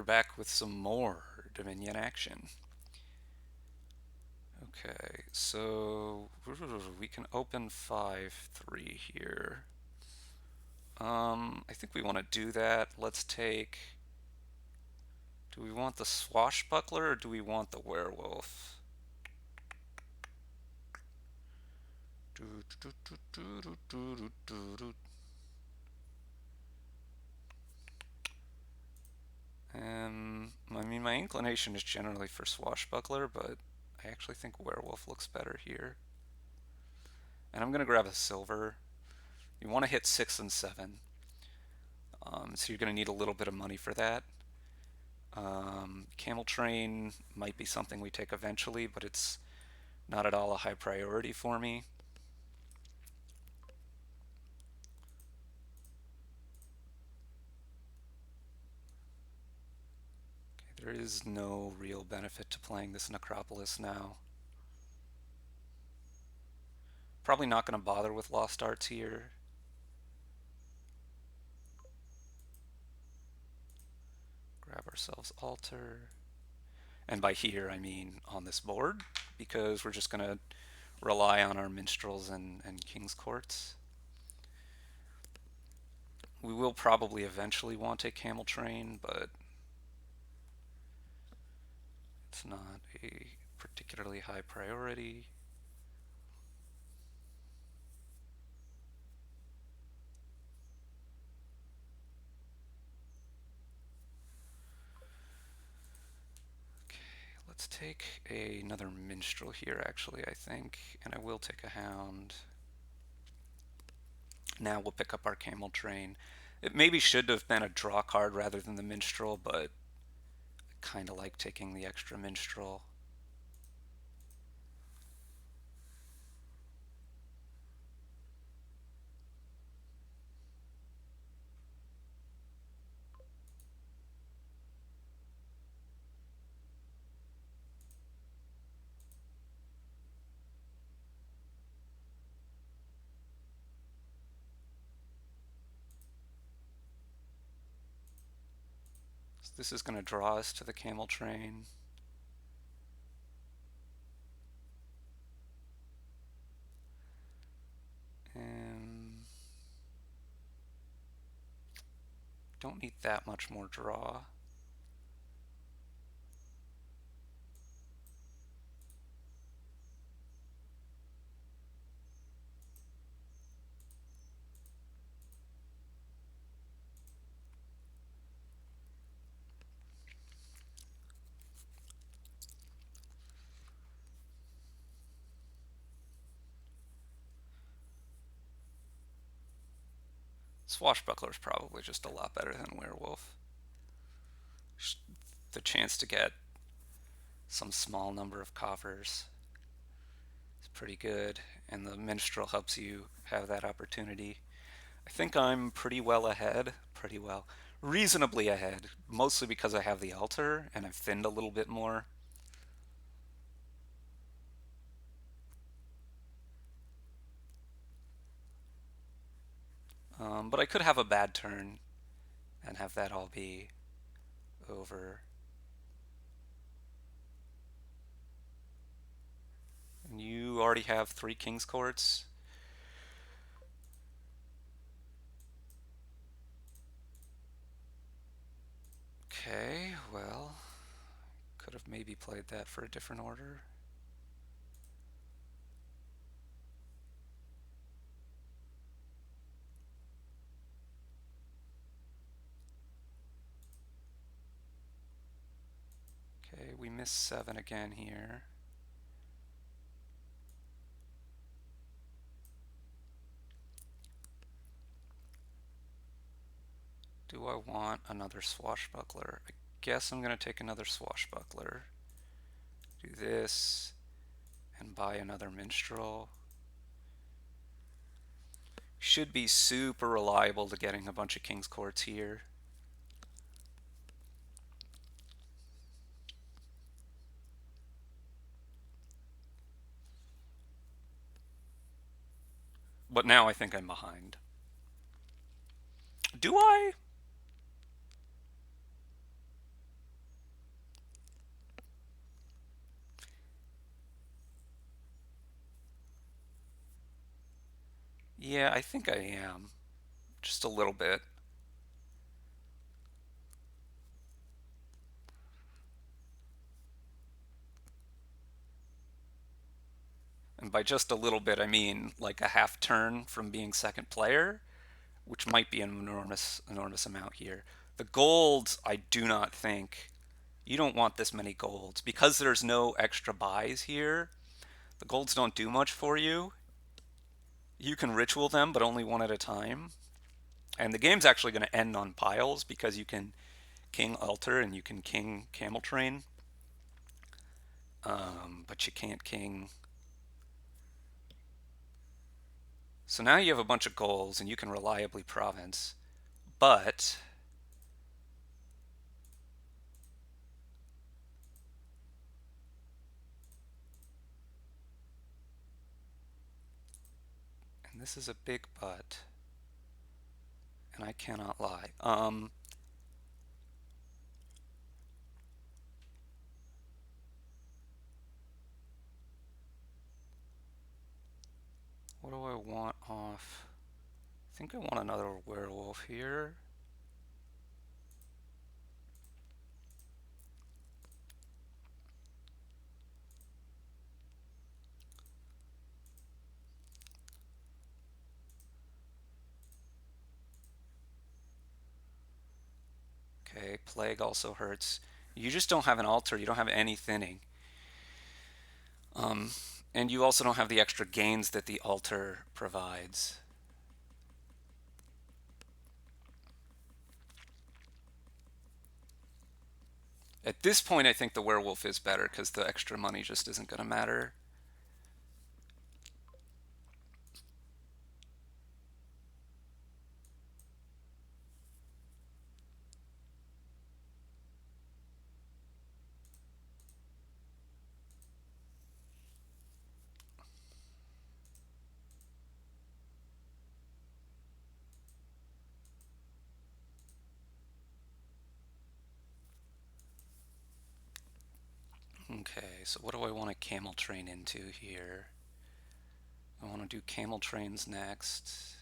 we're back with some more Dominion action. Okay, so we can open 5-3 here. I think we want to do that. Let's take. Do we want the swashbuckler or do we want the werewolf? I mean, my inclination is generally for swashbuckler, but I actually think werewolf looks better here. And I'm going to grab a silver. You want to hit 6 and 7. So you're going to need a little bit of money for that. Camel train might be something we take eventually, but it's not at all a high priority for me. Okay, there is no real benefit to playing this necropolis now. Probably not going to bother with lost arts here. Grab ourselves altar. And by here, I mean on this board, because we're just going to rely on our minstrels and king's courts. We will probably eventually want a camel train, but it's not a particularly high priority. Let's take another minstrel here, actually, I think, and I will take a hound. Now we'll pick up our camel train. It maybe should have been a draw card rather than the minstrel, but I kind of like taking the extra minstrel. So this is going to draw us to the camel train. And don't need that much more draw. Swashbuckler is probably just a lot better than werewolf. The chance to get some small number of coffers is pretty good, and the minstrel helps you have that opportunity. I think I'm pretty well ahead, reasonably ahead, mostly because I have the altar and I've thinned a little bit more. But I could have a bad turn and have that all be over. And you already have 3 king's courts. Okay, well, could have maybe played that for a different order. Okay, we missed 7 again here. Do I want another swashbuckler? I guess I'm going to take another swashbuckler. Do this and buy another minstrel. Should be super reliable to getting a bunch of king's courts here. But now I think I'm behind. Do I? Yeah, I think I am. Just a little bit. And by just a little bit, I mean like a half turn from being second player, which might be an enormous amount here. The golds, I do not think you don't want this many golds because there's no extra buys here. The golds don't do much for you. You can ritual them, but only one at a time. And the game's actually going to end on piles because you can king altar and you can king camel train, but you can't king. So now you have a bunch of goals and you can reliably province, but and this is a big but, and I cannot lie. What do I want off? I think I want another werewolf here. Okay, plague also hurts. You just don't have an altar. You don't have any thinning. Um, and you also don't have the extra gains that the altar provides. At this point, I think the werewolf is better because the extra money just isn't going to matter. Okay, so what do I want to camel train into here? I want to do camel trains next.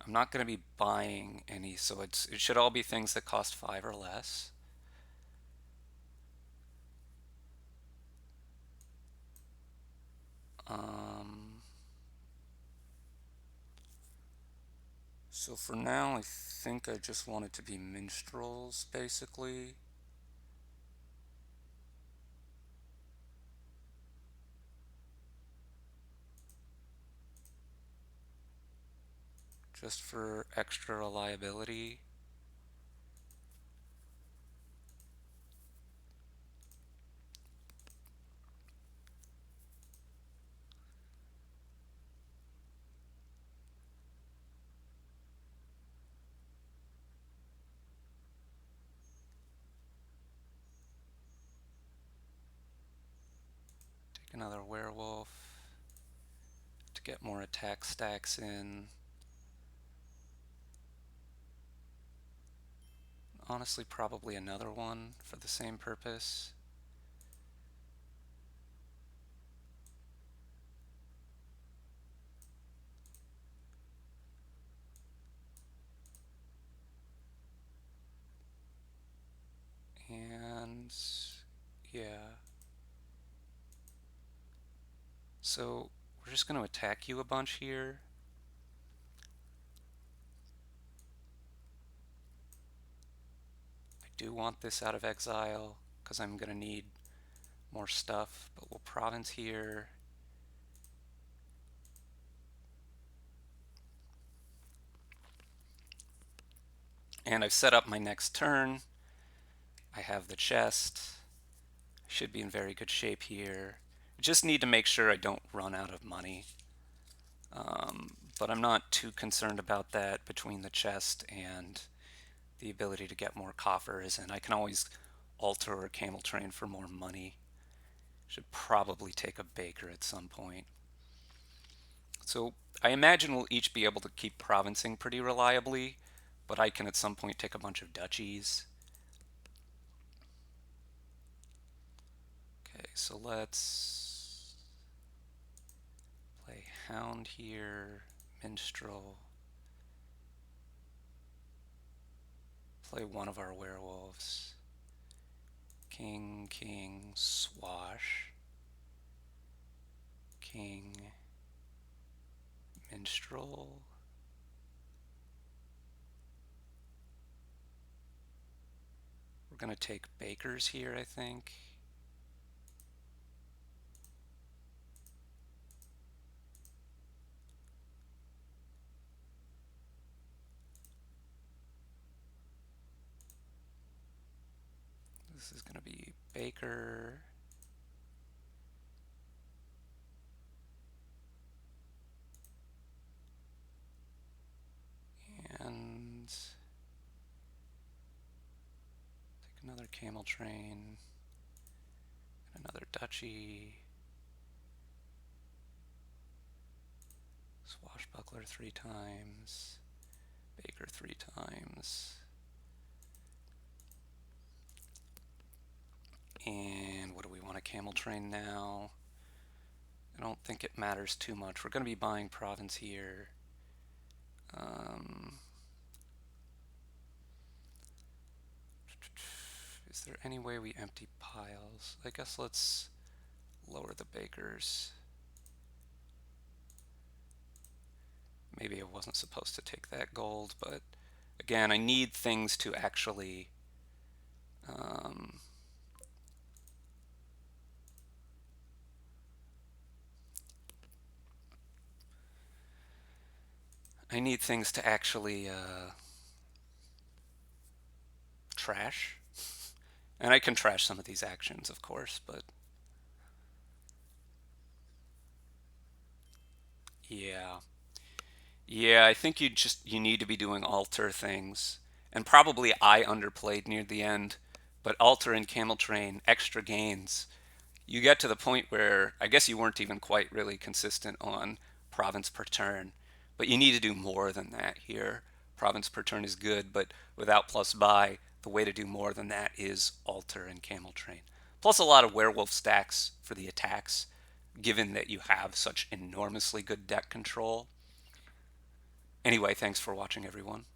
I'm not going to be buying any, so it should all be things that cost 5 or less. Um, so for now, I think I just want it to be minstrels, basically. Just for extra reliability. Take another werewolf to get more attack stacks in. Honestly, probably another one for the same purpose. And yeah. So we're just going to attack you a bunch here. I do want this out of exile because I'm going to need more stuff, but we'll province here. And I've set up my next turn. I have the chest. I should be in very good shape here. I just need to make sure I don't run out of money. But I'm not too concerned about that between the chest and the ability to get more coffers, and I can always alter or camel train for more money. Should probably take a baker at some point. So I imagine we'll each be able to keep provincing pretty reliably, but I can at some point take a bunch of duchies. Okay, so let's play Hound here, Minstrel. Play one of our werewolves. King, king, swash. King, minstrel. We're going to take bakers here, I think. This is going to be baker. And take another camel train. And another duchy. Swashbuckler 3 times. Baker 3 times. And what do we want to camel train now? I don't think it matters too much. We're going to be buying province here. Is there any way we empty piles? I guess let's lower the bakers. Maybe I wasn't supposed to take that gold, but again, I need things to actually trash. And I can trash some of these actions, of course, but yeah. Yeah, I think you need to be doing altar things. And probably I underplayed near the end, but altar and camel train, extra gains. You get to the point where I guess you weren't even quite really consistent on province per turn, but you need to do more than that here. Province per turn is good, but without plus buy, the way to do more than that is altar and camel train. Plus a lot of werewolf stacks for the attacks, given that you have such enormously good deck control. Anyway, thanks for watching, everyone.